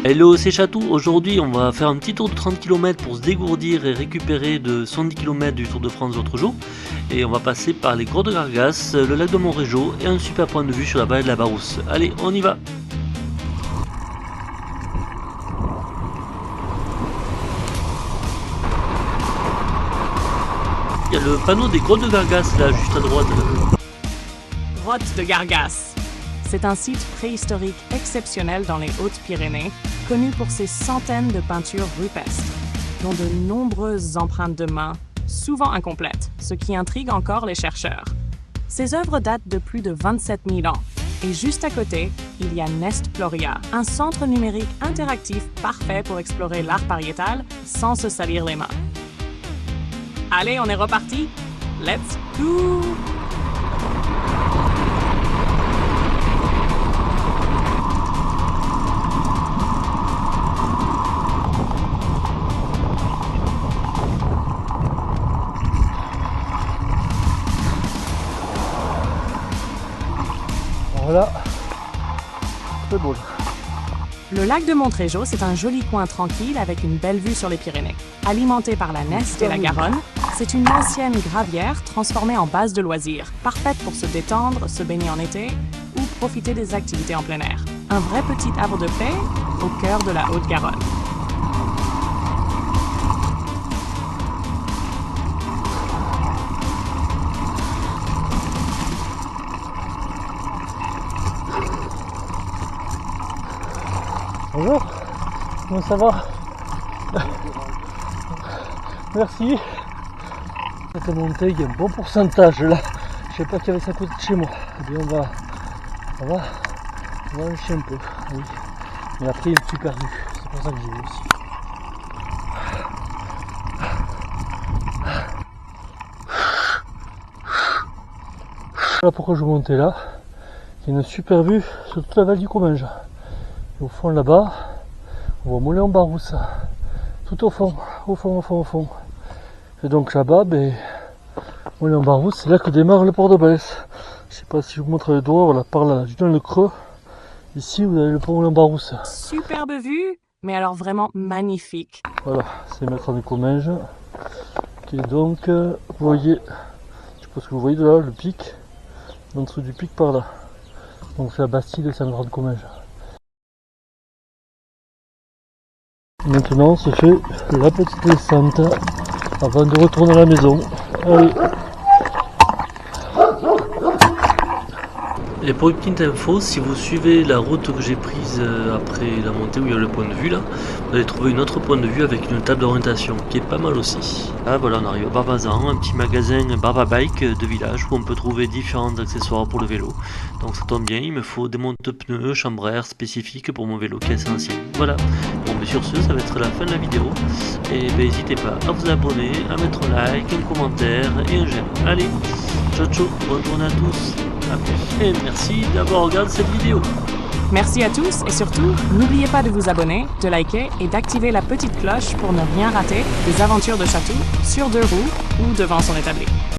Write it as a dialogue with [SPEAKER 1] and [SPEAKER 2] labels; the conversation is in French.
[SPEAKER 1] Hello, c'est Chatou. Aujourd'hui, on va faire un petit tour de 30 km pour se dégourdir et récupérer de 110 km du Tour de France l'autre jour. Et on va passer par les Grottes de Gargasses, le lac de Montrégeau et un super point de vue sur la vallée de la Barousse. Allez, on y va! Il y a le panneau des Grottes de Gargasses là, juste à droite.
[SPEAKER 2] Grottes de Gargasses. C'est un site préhistorique exceptionnel dans les Hautes-Pyrénées, connu pour ses centaines de peintures rupestres, dont de nombreuses empreintes de mains, souvent incomplètes, ce qui intrigue encore les chercheurs. Ces œuvres datent de plus de 27 000 ans. Et juste à côté, il y a Nestploria, un centre numérique interactif parfait pour explorer l'art pariétal sans se salir les mains. Allez, on est reparti! Let's go!
[SPEAKER 3] Voilà, c'est beau.
[SPEAKER 2] Le lac de Montrégeau, c'est un joli coin tranquille avec une belle vue sur les Pyrénées. Alimenté par la Neste et la Garonne, c'est une ancienne gravière transformée en base de loisirs, parfaite pour se détendre, se baigner en été ou profiter des activités en plein air. Un vrai petit havre de paix au cœur de la Haute-Garonne.
[SPEAKER 3] Bonjour, comment ça va? Merci. C'est monté, il y a un bon pourcentage là. Je sais pas qu'il y avait ça à côté de chez moi. Eh bien on va lâcher un peu. Oui. Mais après il est super perdu. C'est pour ça que j'y vais aussi. Voilà pourquoi je montais là. Il y a une super vue sur toute la vallée du Comminges. Et au fond là-bas, on voit Moulins-en-Barousse, tout au fond. Et donc là-bas, Moulins-en-Barousse, c'est là que démarre le port de Balès. Je sais pas si je vous montre le doigt, voilà, par là, juste dans le creux. Ici, vous avez le port Moulins-en-Barousse.
[SPEAKER 2] Superbe vue, mais alors vraiment magnifique.
[SPEAKER 3] Voilà, c'est Maître des Comminges, qui est donc, vous voyez, je sais pas ce que vous voyez de là, le pic, en dessous du pic par là. Donc c'est la Bastille de Saint-Laurent-de-Comminges. Maintenant, on se fait la petite descente avant de retourner à la maison. Allez.
[SPEAKER 1] Et pour une petite info, si vous suivez la route que j'ai prise après la montée où il y a le point de vue là, vous allez trouver une autre point de vue avec une table d'orientation qui est pas mal aussi. Là voilà, on arrive à Barbazan, un petit magasin Barbabike de village où on peut trouver différents accessoires pour le vélo. Donc ça tombe bien, il me faut des monte-pneus, chambre à air spécifiques pour mon vélo qui est assez ancien. Voilà, bon mais sur ce, ça va être la fin de la vidéo. Et n'hésitez pas à vous abonner, à mettre un like, un commentaire et un j'aime. Allez, ciao ciao, bonne journée à tous. À plus. Et merci d'avoir regardé cette vidéo.
[SPEAKER 2] Merci à tous et surtout, n'oubliez pas de vous abonner, de liker et d'activer la petite cloche pour ne rien rater des aventures de Chatou sur deux roues ou devant son établi.